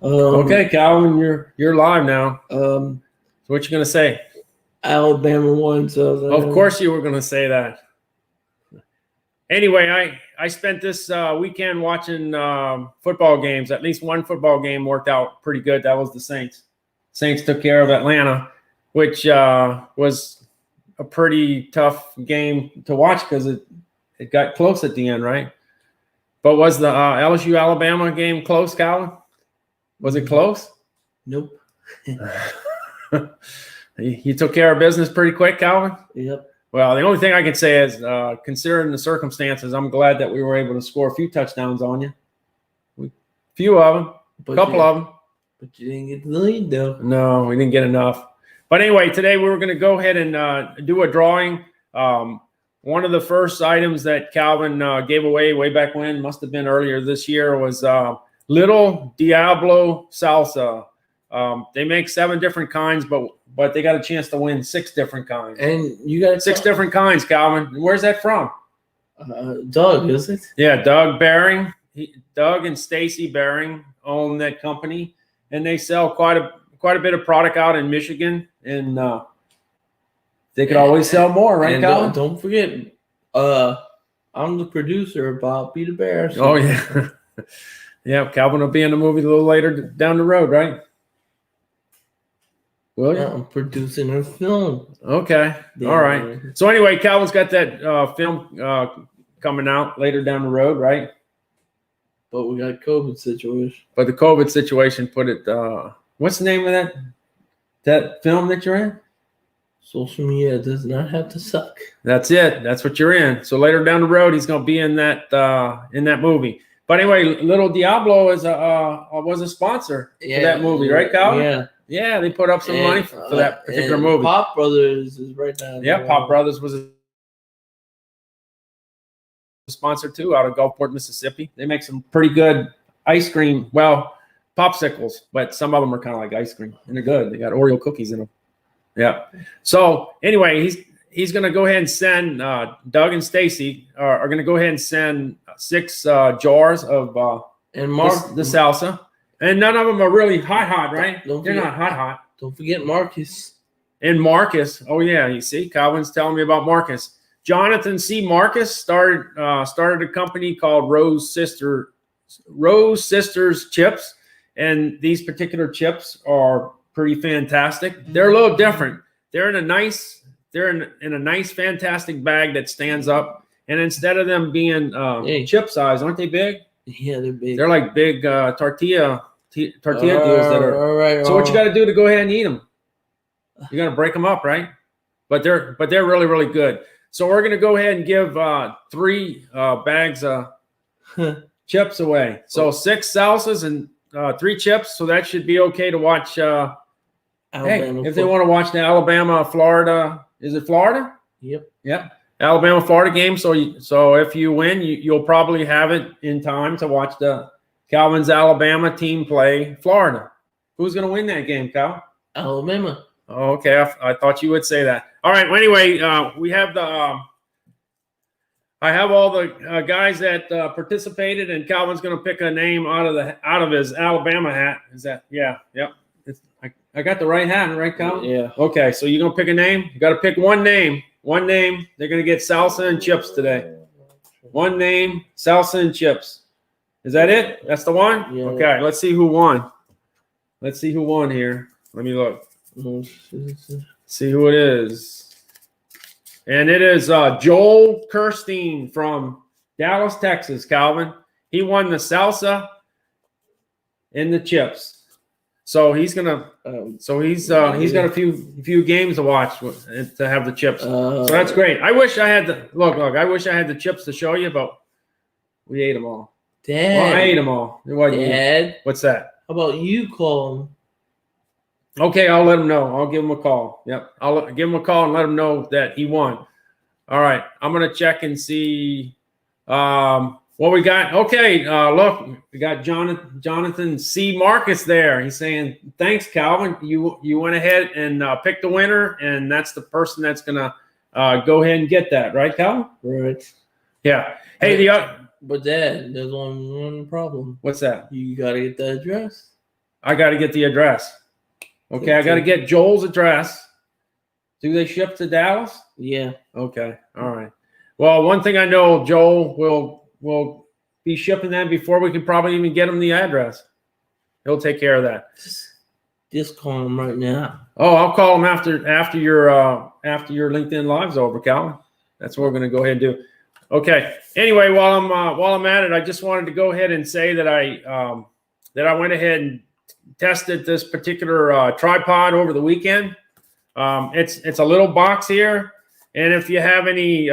Okay, Calvin, you're live now. So what you gonna say? Alabama won, so Of course you were gonna say that. Anyway, I spent this weekend watching football games. At least one football game worked out pretty good. That was the Saints. Saints took care of Atlanta, which was a pretty tough game to watch because it got close at the end, right? But was the LSU Alabama game close, Calvin? Was it close? Nope. You took care of business pretty quick, Calvin? Yep. Well, the only thing I can say is, considering the circumstances, I'm glad that we were able to score a few touchdowns on you. A few of them, a couple of them. But you didn't get the lead, though. No, we didn't get enough. But anyway, today we were going to go ahead and do a drawing. One of the first items that Calvin gave away way back when, must have been earlier this year, was little Diablo Salsa. They make 7 different kinds, but they got a chance to win 6 different kinds. And you got 6 different kinds, Calvin. Where's that from? Doug, is it? Yeah, Doug Baring. Doug and Stacy Baring own that company, and they sell quite a bit of product out in Michigan, and they could always sell more, right, and Calvin? Don't forget, I'm the producer of Bob Be the Bear. So. Oh yeah, yeah. Calvin will be in the movie a little later down the road, right? Will you? I'm producing a film. Okay. All right. So anyway, Calvin's got that film coming out later down the road, right? But we got COVID situation. But the COVID situation put it. What's the name of that film that you're in? Social media does not have to suck. That's it. That's what you're in. So later down the road, he's going to be in that movie. But anyway, Little Diablo was a sponsor for that movie, right, Calvin? Yeah. Yeah, they put up some money for that particular movie. Pop Brothers is right down there. Yeah, Pop Brothers was a sponsor too, out of Gulfport, Mississippi. They make some pretty good ice cream. Well, popsicles, but some of them are kind of like ice cream, and they're good. They got Oreo cookies in them. Yeah. So anyway, he's going to go ahead and send Doug and Stacy are going to go ahead and send 6 jars of and Mark the salsa. And none of them are really hot, right? They're not hot. Don't forget Marcus. And Marcus. Oh, yeah. You see, Calvin's telling me about Marcus. Jonathan C. Marcus started a company called Rose Sisters Chips. And these particular chips are pretty fantastic. They're a little different. They're in a nice, fantastic bag that stands up. And instead of them being chip size, aren't they big? Yeah, they're big. They're like big tortilla deals that are. All right. So what you got to do to go ahead and eat them? You got to break them up, right? But they're really, really good. So we're going to go ahead and give 3 bags of chips away. So 6 salsas and 3 chips. So that should be okay to watch. If they want to watch the Alabama, Florida, is it Florida? Yep. Alabama, Florida game. So if you win, you'll probably have it in time to watch the Calvin's Alabama team play Florida. Who's going to win that game, Cal? Alabama. Oh, okay. I thought you would say that. All right. Well, anyway, we have I have all the guys that participated, and Calvin's going to pick a name out of his Alabama hat. Is that? Yeah. Yep. I got the right hat, right, Calvin? Yeah. Okay. So you're going to pick a name? You got to pick one name. One name. They're going to get salsa and chips today. One name, salsa and chips. Is that it? That's the one? Yeah. Okay. Let's see who won. Let's see who won here. Let me look. See who it is. And it is Joel Kirstein from Dallas, Texas, Calvin. He won the salsa and the chips. So he's gonna. He's got a few games to watch to have the chips. So that's great. I wish I had the look. I wish I had the chips to show you, but we ate them all. Dad, well, I ate them all. Dad, what's that? How about you call him? Okay, I'll let him know. I'll give him a call. Yep, I'll give him a call and let him know that he won. All right, I'm gonna check and see. What we got? Okay, look, we got Jonathan C. Marcus there. He's saying, thanks, Calvin. You went ahead and picked the winner, and that's the person that's going to go ahead and get that. Right, Calvin? Right. Yeah. Hey, but Dad, there's only one problem. What's that? You got to get the address. I got to get the address. Okay, I got to get Joel's address. Do they ship to Dallas? Yeah. Okay, all right. Well, one thing I know, Joel will be shipping that before we can probably even get him the address. He'll take care of that. Just call him right now. Oh, I'll call him after your LinkedIn Live's over, Calvin. That's what we're going to go ahead and do. Okay. Anyway, while I'm at it, I just wanted to go ahead and say that I went ahead and tested this particular tripod over the weekend. It's a little box here, and if you have any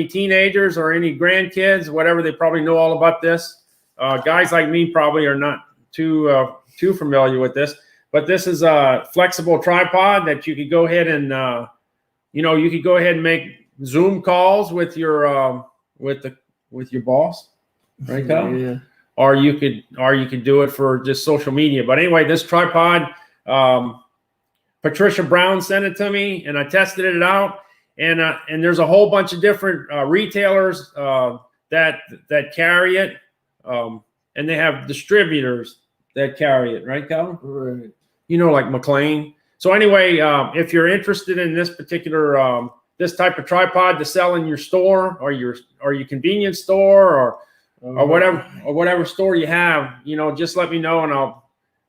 teenagers or any grandkids, whatever, they probably know all about this. Guys like me probably are not too familiar with this, but this is a flexible tripod that you could go ahead and you could go ahead and make Zoom calls with your boss, right, Kyle? Yeah. Or you could do it for just social media. But anyway, this tripod, Patricia Brown sent it to me, and I tested it out. And there's a whole bunch of different retailers that carry it, and they have distributors that carry it, right, Kyle? Right. Like McLean. So anyway, if you're interested in this particular this type of tripod to sell in your store or your convenience store or whatever store you have, just let me know, and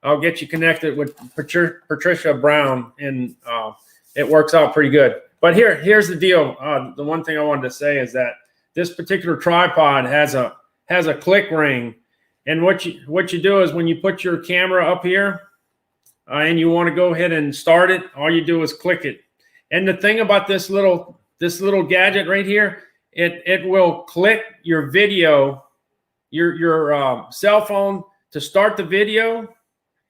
I'll get you connected with Patricia Brown, and it works out pretty good. But here's the deal. The one thing I wanted to say is that this particular tripod has a click ring, and what you do is when you put your camera up here and you want to go ahead and start it, all you do is click it. And the thing about this little gadget right here, it will click your video, your cell phone to start the video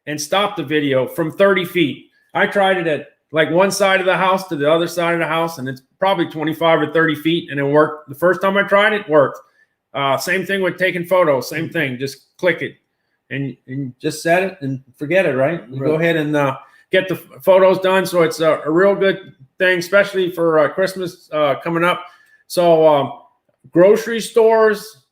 and stop the video from 30 feet. I tried it at like one side of the house to the other side of the house, and it's probably 25 or 30 feet, and it worked. The first time I tried it, worked. Same thing with taking photos. Same thing. Just click it and just set it and forget it, right? You go ahead and get the photos done. So it's a real good thing, especially for Christmas coming up. So grocery stores,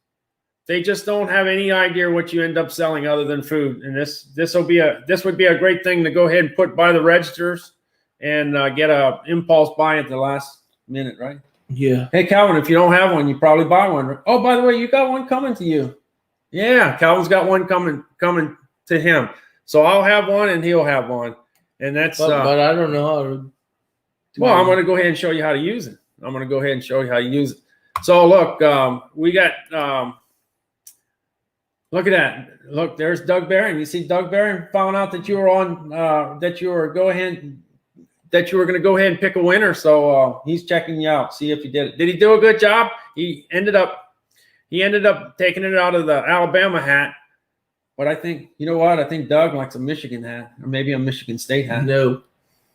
they just don't have any idea what you end up selling other than food. And this would be a great thing to go ahead and put by the registers and get a impulse buy at the last minute, right? Yeah. Hey, Calvin, if you don't have one, you probably buy one. Oh, by the way, you got one coming to you. Yeah, Calvin's got one coming to him. So I'll have one and he'll have one. And that's but I don't know how to well, I'm going to go ahead and show you how to use it. So look, we got look at that. Look, there's Doug Barron. You see Doug Barron found out that you were on that you were going to go ahead and pick a winner. So he's checking you out. See if you did it. Did he do a good job? He ended up taking it out of the Alabama hat. But I think, you know what? I think Doug likes a Michigan hat, or maybe a Michigan State hat. No.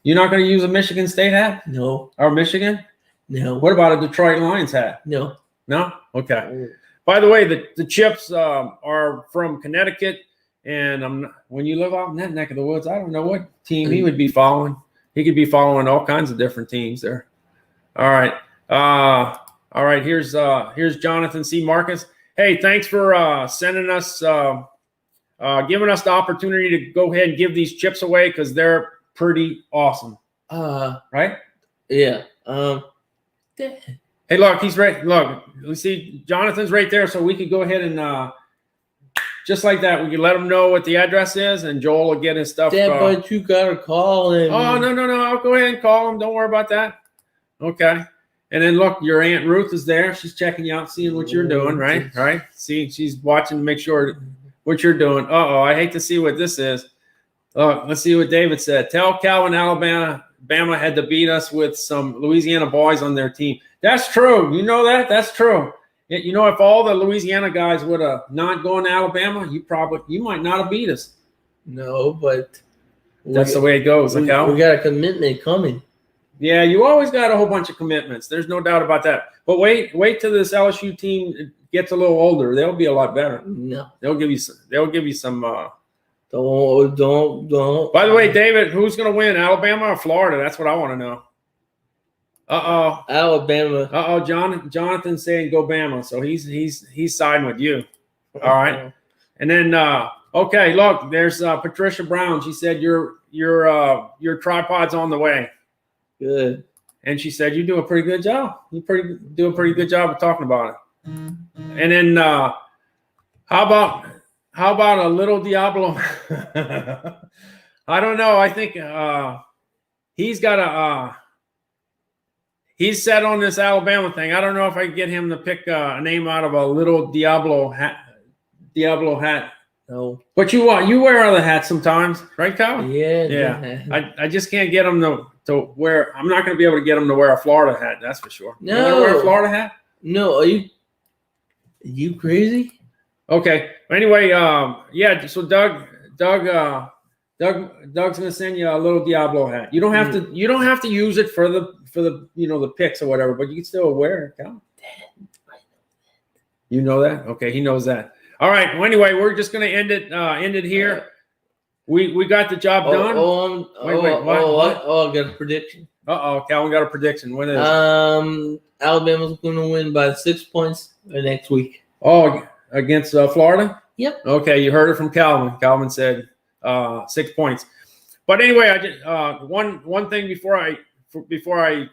You're not going to use a Michigan State hat? No. Or Michigan? No. What about a Detroit Lions hat? No. No? Okay. By the way, the Chips are from Connecticut, and when you live out in that neck of the woods, I don't know what team he would be following. He could be following all kinds of different teams there. All right. All right. Here's Jonathan C. Marcus. Hey, thanks for sending us, giving us the opportunity to go ahead and give these chips away because they're pretty awesome. Right? Yeah. Hey, look, he's right. Look, you see, Jonathan's right there, so we could go ahead and just like that, we could let him know what the address is, and Joel will get his stuff. Dad, but you gotta call him. Oh, no. I'll go ahead and call him. Don't worry about that. Okay. And then look, your Aunt Ruth is there. She's checking you out, seeing what you're doing, right? Right? See, she's watching to make sure what you're doing. Uh-oh, I hate to see what this is. Let's see what David said. Tell Calvin Alabama had to beat us with some Louisiana boys on their team. That's true. You know that? That's true. If all the Louisiana guys would have not gone to Alabama, you might not have beat us. No, but that's the way it goes. We got a commitment coming. Yeah, you always got a whole bunch of commitments. There's no doubt about that. But wait till this LSU team gets a little older. They'll be a lot better. No, they'll give you some. Don't. By the way, David, who's going to win, Alabama or Florida? That's what I want to know. Alabama. Jonathan's saying go Bama, so he's siding with you. All right. And then Okay, look, there's Patricia Brown. She said your tripod's on the way, Good. and she said you do a pretty good job. You do a pretty good job of talking about it. And then how about a little Diablo? I don't know. I think he's got he's set on this Alabama thing. I don't know if I can get him to pick a name out of a little Diablo hat. No. But you wear other hats sometimes, right, Kyle? Yeah. I just can't get him to wear. I'm not going to be able to get him to wear a Florida hat. That's for sure. No. You want to wear a Florida hat? No. Are you crazy? Okay. Anyway, yeah. So Doug's gonna send you a little Diablo hat. You don't have to. You don't have to use it for the the picks or whatever. But you can still wear it. Kyle. You know that? Okay, he knows that. All right. Well, anyway, we're just gonna end it here. We got the job done. What? I got a prediction. Calvin got a prediction. What is? Alabama's going to win by 6 points next week. Oh, against Florida? Yep. Okay, you heard it from Calvin. Calvin said 6 points. But anyway, I just one thing before I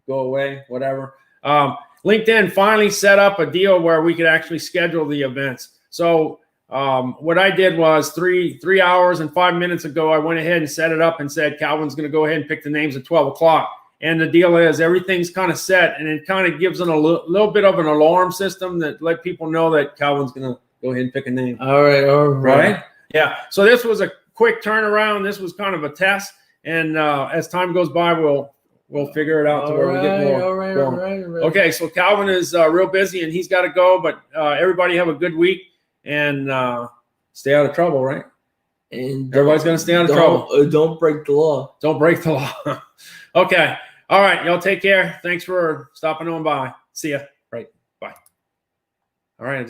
go away, whatever. LinkedIn finally set up a deal where we could actually schedule the events. So what I did was 3 hours and 5 minutes ago, I went ahead and set it up and said Calvin's going to go ahead and pick the names at 12 o'clock. And the deal is everything's kind of set, and it kind of gives them a little bit of an alarm system that let people know that Calvin's going to go ahead and pick a name. All right. Yeah. So this was a quick turnaround. This was kind of a test, and as time goes by, we'll figure it out to where we get more. All right. Okay. So Calvin is real busy, and he's got to go. But everybody have a good week and stay out of trouble, right? And everybody's going to stay out of trouble. Don't break the law. Don't break the law. Okay. All right. Y'all take care. Thanks for stopping on by. See ya. Right. Bye. All right.